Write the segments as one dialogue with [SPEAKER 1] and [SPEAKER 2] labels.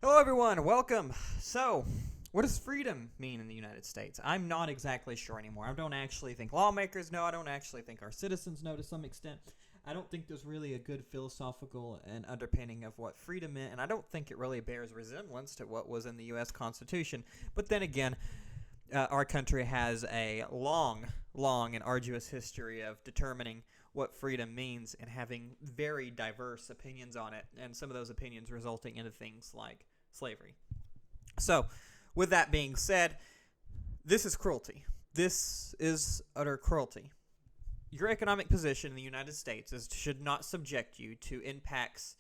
[SPEAKER 1] Hello, everyone. Welcome. So, what does freedom mean in the United States? I'm not exactly sure anymore. I don't actually think lawmakers know. I don't actually think our citizens know to some extent. I don't think there's really a good philosophical and underpinning of what freedom meant, and I don't think it really bears resemblance to what was in the U.S. Constitution. But then again, our country has a long and arduous history of determining what freedom means and having very diverse opinions on it, and some of those opinions resulting into things like slavery. So, with that being said, this is cruelty. This is utter cruelty. Your economic position in the United States should not subject you to impacts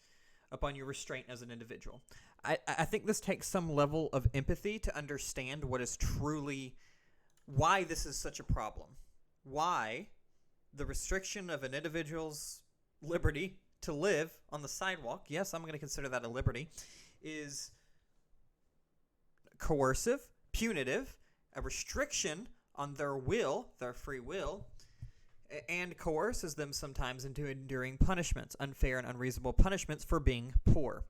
[SPEAKER 1] upon your restraint as an individual. I think this takes some level of empathy to understand what is truly why this is such a problem. Why the restriction of an individual's liberty to live on the sidewalk, yes, I'm going to consider that a liberty, is coercive, punitive, a restriction on their will, their free will, and coerces them sometimes into enduring punishments, unfair and unreasonable punishments for being poor.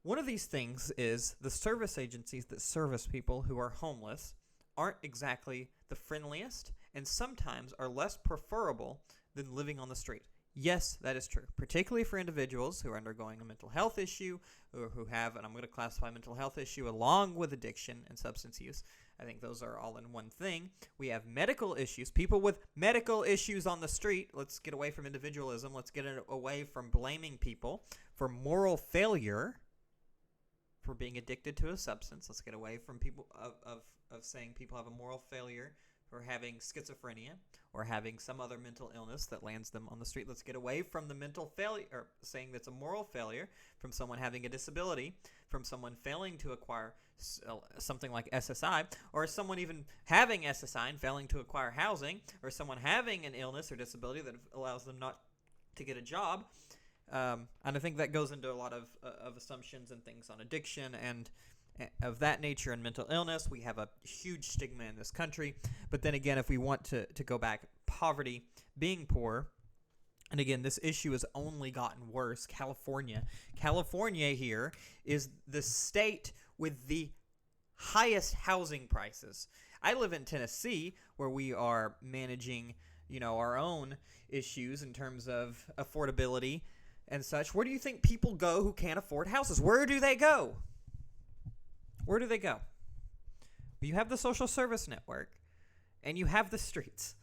[SPEAKER 1] One of these things is the service agencies that service people who are homeless aren't exactly the friendliest and sometimes are less preferable than living on the street. Yes, that is true, particularly for individuals who are undergoing a mental health issue or who have, and I'm going to classify mental health issue along with addiction and substance use. I think those are all in one thing. We have medical issues, people with medical issues on the street. Let's get away from individualism. Let's get away from blaming people for moral failure for being addicted to a substance. Let's get away from people of saying people have a moral failure for having schizophrenia or having some other mental illness that lands them on the street. Let's get away from the mental failure, or saying that's a moral failure from someone having a disability, from someone failing to acquire something like SSI, or someone even having SSI and failing to acquire housing, or someone having an illness or disability that allows them not to get a job. And I think that goes into a lot of assumptions and things on addiction and of that nature and mental illness. We have a huge stigma in this country. But then again, if we want to go back, poverty, being poor, and again, this issue has only gotten worse. California here is the state with the highest housing prices. I live in Tennessee, where we are managing, our own issues in terms of affordability and such. Where do you think people go who can't afford houses? Where do they go? Where do they go? You have the social service network, and you have the streets.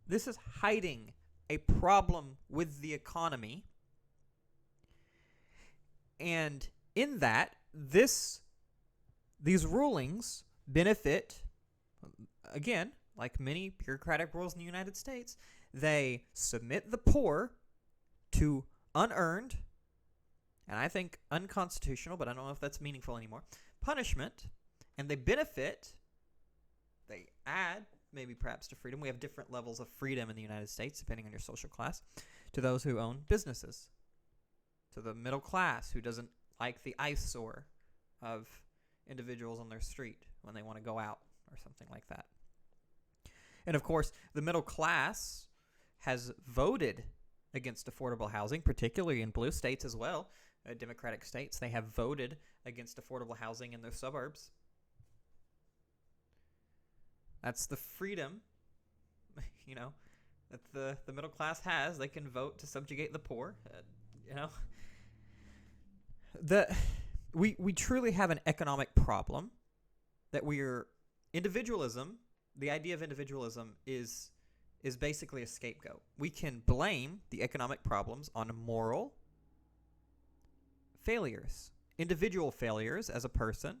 [SPEAKER 1] This is hiding a problem with the economy. And in that, these rulings benefit, again, like many bureaucratic rules in the United States, they submit the poor to unearned, and I think unconstitutional, but I don't know if that's meaningful anymore, punishment, and they add maybe perhaps to freedom. We have different levels of freedom in the United States, depending on your social class, to those who own businesses, to the middle class who doesn't like the eyesore of individuals on their street when they want to go out or something like that. And of course, the middle class has voted against affordable housing, particularly in blue states as well, Democratic states. They have voted against affordable housing in their suburbs. That's the freedom, that the middle class has. They can vote to subjugate the poor. We truly have an economic problem that individualism. The idea of individualism is basically a scapegoat. We can blame the economic problems on moral failures, individual failures as a person,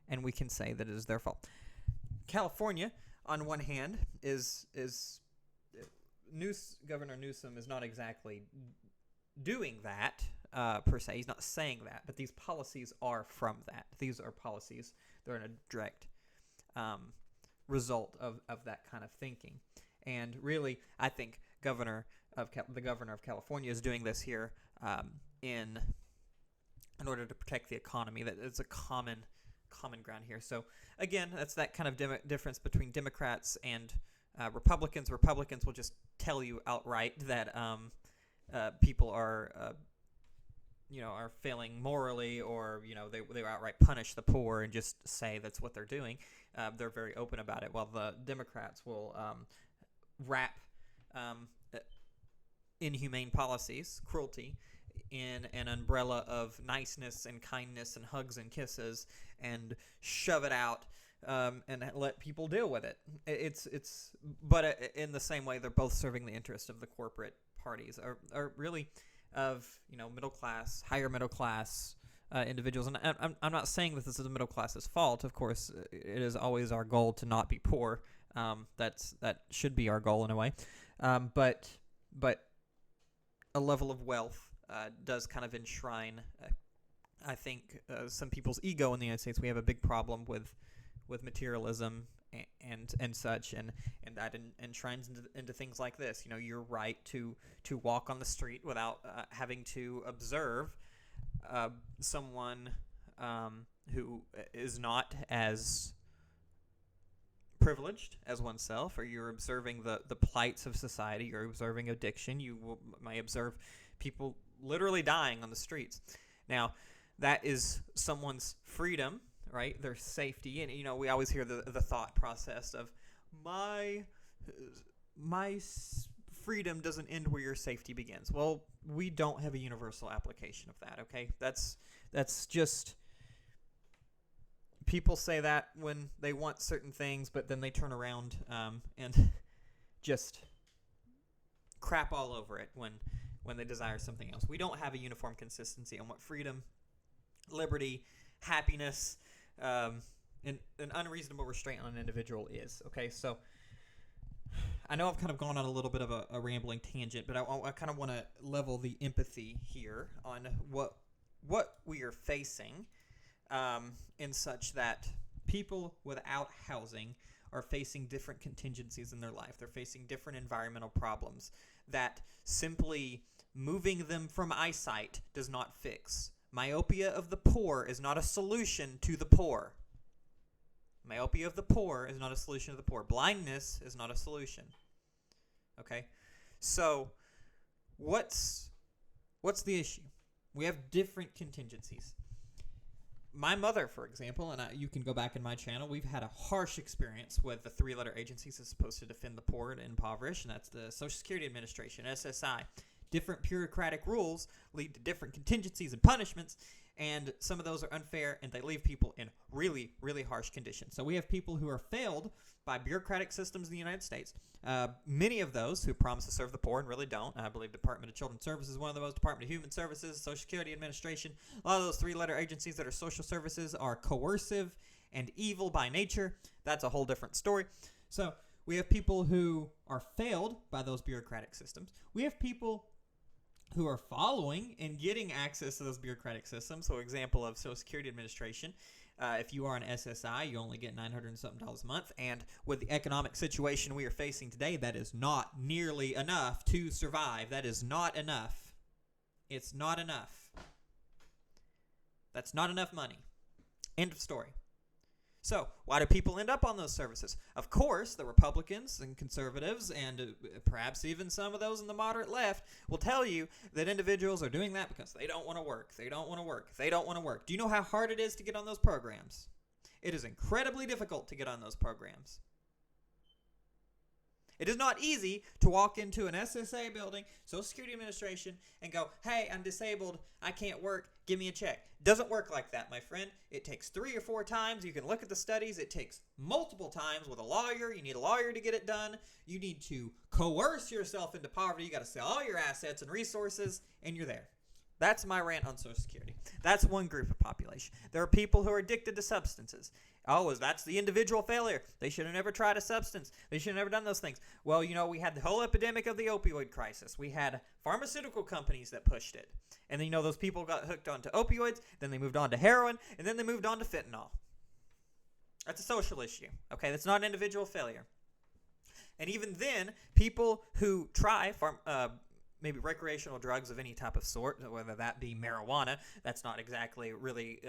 [SPEAKER 1] and we can say that it is their fault. California, on one hand, Governor Newsom is not exactly doing that per se. He's not saying that, but these policies are from that. These are policies that are in a direct result of that kind of thinking. And really, I think the governor of California is doing this here in order to protect the economy. That it's a common ground here. So again, that's that kind of difference between Democrats and Republicans. Republicans will just tell you outright that people are are failing morally, or they outright punish the poor and just say that's what they're doing. They're very open about it, while the Democrats will wrap inhumane policies, cruelty, in an umbrella of niceness and kindness and hugs and kisses, and shove it out, and let people deal with it. But in the same way, they're both serving the interest of the corporate parties, are really of middle class, higher middle class individuals. And I'm not saying that this is the middle class's fault. Of course, it is always our goal to not be poor. That should be our goal in a way. But a level of wealth does kind of enshrine, I think, some people's ego in the United States. We have a big problem with materialism and such, and that enshrines into things like this. Your right to walk on the street without having to observe someone who is not as privileged as oneself, or you're observing the plights of society. You're observing addiction. You may observe people literally dying on the streets. Now, that is someone's freedom, right? Their safety. And we always hear the thought process of my freedom doesn't end where your safety begins. Well, we don't have a universal application of that, okay? That's just, people say that when they want certain things, but then they turn around and just crap all over it when they desire something else. We don't have a uniform consistency on what freedom, liberty, happiness, and an unreasonable restraint on an individual is. Okay, so I know I've kind of gone on a little bit of a rambling tangent, but I kind of want to level the empathy here on what we are facing, in such that people without housing are facing different contingencies in their life. They're facing different environmental problems that simply moving them from eyesight does not fix. Myopia of the poor is not a solution to the poor. Myopia of the poor is not a solution to the poor. Blindness is not a solution. Okay? So, what's the issue? We have different contingencies. My mother, for example, and you can go back in my channel, we've had a harsh experience with the three-letter agencies that's supposed to defend the poor and impoverished, and that's the Social Security Administration, SSI. Different bureaucratic rules lead to different contingencies and punishments, and some of those are unfair, and they leave people in really, really harsh conditions. So we have people who are failed by bureaucratic systems in the United States. Many of those who promise to serve the poor and really don't. I believe Department of Children's Services is one of those, Department of Human Services, Social Security Administration. A lot of those three-letter agencies that are social services are coercive and evil by nature. That's a whole different story. So we have people who are failed by those bureaucratic systems. We have people who are following and getting access to those bureaucratic systems. So, example of Social Security Administration, if you are an SSI, you only get $900 and something a month. And with the economic situation we are facing today, that is not nearly enough to survive. That is not enough. It's not enough. That's not enough money. End of story. So, why do people end up on those services? Of course, the Republicans and conservatives, and perhaps even some of those in the moderate left, will tell you that individuals are doing that because they don't want to work. They don't want to work. They don't want to work. Do you know how hard it is to get on those programs? It is incredibly difficult to get on those programs. It is not easy to walk into an SSA building, Social Security Administration, and go, hey, I'm disabled, I can't work, give me a check. Doesn't work like that, my friend. It takes 3 or 4 times. You can look at the studies. It takes multiple times with a lawyer. You need a lawyer to get it done. You need to coerce yourself into poverty. You got to sell all your assets and resources, and you're there. That's my rant on Social Security. That's one group of population. There are people who are addicted to substances. Oh, that's the individual failure. They should have never tried a substance. They should have never done those things. Well, we had the whole epidemic of the opioid crisis. We had pharmaceutical companies that pushed it. And then, those people got hooked onto opioids. Then they moved on to heroin. And then they moved on to fentanyl. That's a social issue. Okay, that's not an individual failure. And even then, people who try maybe recreational drugs of any type of sort, whether that be marijuana, that's not exactly really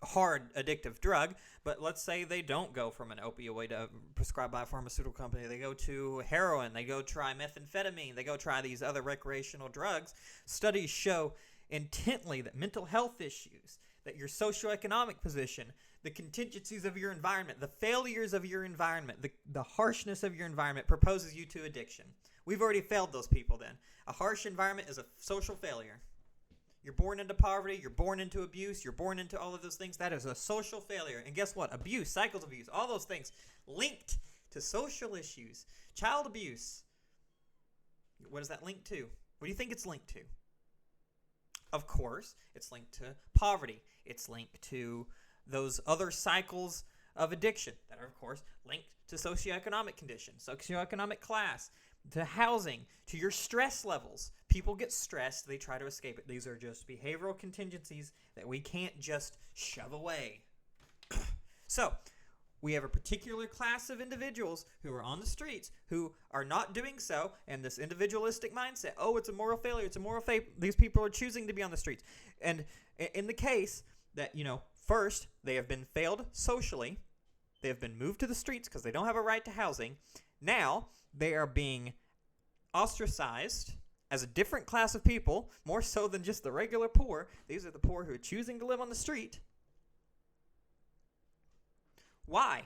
[SPEAKER 1] hard addictive drug, but let's say they don't go from an opioid prescribed by a pharmaceutical company. They go to heroin, they go try methamphetamine, they go try these other recreational drugs. Studies show intently that mental health issues, that your socioeconomic position, the contingencies of your environment, the failures of your environment, the harshness of your environment proposes you to addiction. We've already failed those people then. A harsh environment is a social failure. You're born into poverty, you're born into abuse, you're born into all of those things. That is a social failure. And guess what? Abuse, cycles of abuse, all those things linked to social issues. Child abuse. What is that linked to? What do you think it's linked to? Of course, it's linked to poverty. It's linked to those other cycles of addiction that are, of course, linked to socioeconomic conditions, socioeconomic class, to housing, to your stress levels. People get stressed. They try to escape it. These are just behavioral contingencies that we can't just shove away. So, we have a particular class of individuals who are on the streets who are not doing so, and this individualistic mindset, oh, it's a moral failure, it's a moral failure. These people are choosing to be on the streets. And in the case that, first, they have been failed socially, they have been moved to the streets because they don't have a right to housing. Now, they are being ostracized as a different class of people, more so than just the regular poor. These are the poor who are choosing to live on the street. Why?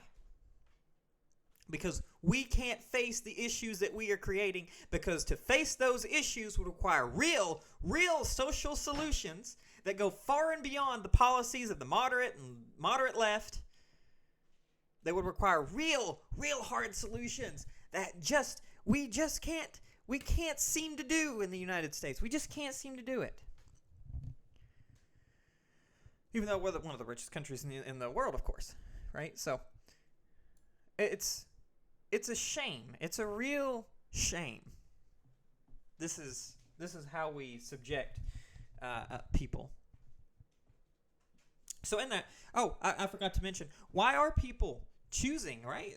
[SPEAKER 1] Because we can't face the issues that we are creating, because to face those issues would require real social solutions that go far and beyond the policies of the moderate and moderate left. They would require real hard solutions that we can't seem to do in the United States. We just can't seem to do it. Even though we're one of the richest countries in the world, of course. Right? So it's a shame. It's a real shame. This is how we subject people. So in that, I forgot to mention, why are people choosing, right?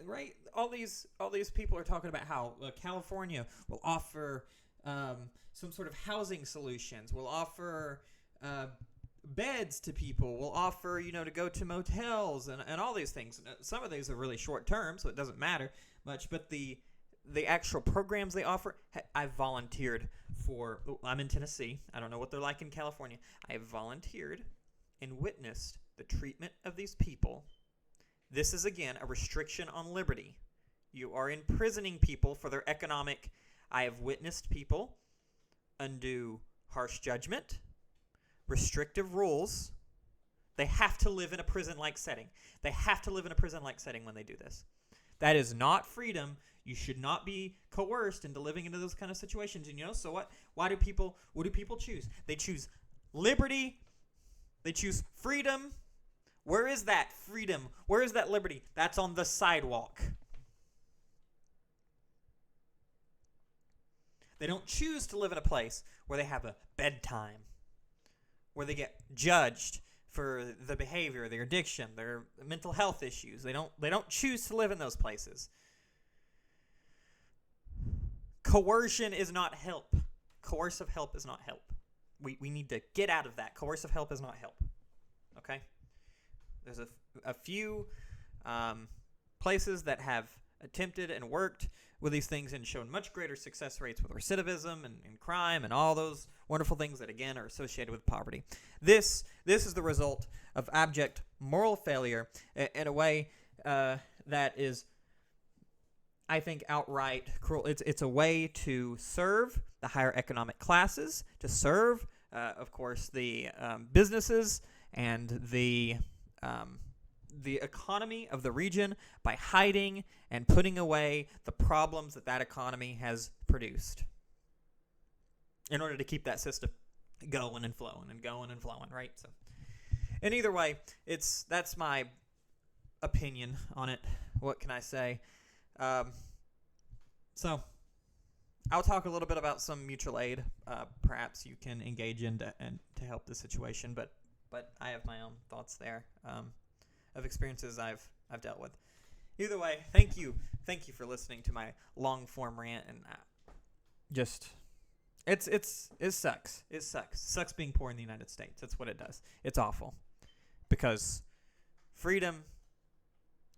[SPEAKER 1] All these people are talking about how California will offer some sort of housing solutions, will offer beds to people, will offer, to go to motels and all these things. Some of these are really short term, so it doesn't matter much, but the actual programs they offer, I've volunteered for. I'm in Tennessee. I don't know what they're like in California. I have volunteered and witnessed the treatment of these people. This is, again, a restriction on liberty. You are imprisoning people for their economic. I have witnessed people undo harsh judgment, restrictive rules. They have to live in a prison-like setting. They have to live in a prison-like setting when they do this. That is not freedom. You should not be coerced into living into those kind of situations. And so what? What do people choose? They choose liberty. They choose freedom. Where is that freedom? Where is that liberty? That's on the sidewalk. They don't choose to live in a place where they have a bedtime, where they get judged for the behavior, their addiction, their mental health issues. They don't choose to live in those places. Coercion is not help. Coercive help is not help. We need to get out of that. Coercive help is not help. Okay? There's a few places that have attempted and worked with these things and shown much greater success rates with recidivism and crime and all those wonderful things that, again, are associated with poverty. This is the result of abject moral failure in a way that is, I think, outright cruel. It's a way to serve the higher economic classes, to serve, of course, the businesses and the economy of the region by hiding and putting away the problems that economy has produced in order to keep that system going and flowing, right? So, in either way, that's my opinion on it. What can I say? So, I'll talk a little bit about some mutual aid. Perhaps you can engage in to help the situation, but I have my own thoughts there of experiences I've dealt with. Either way, thank you for listening to my long form rant, and it sucks. It sucks being poor in the United States. That's what it does. It's awful because freedom,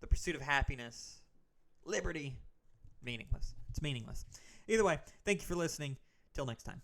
[SPEAKER 1] the pursuit of happiness, liberty, meaningless. It's meaningless. Either way, thank you for listening. Till next time.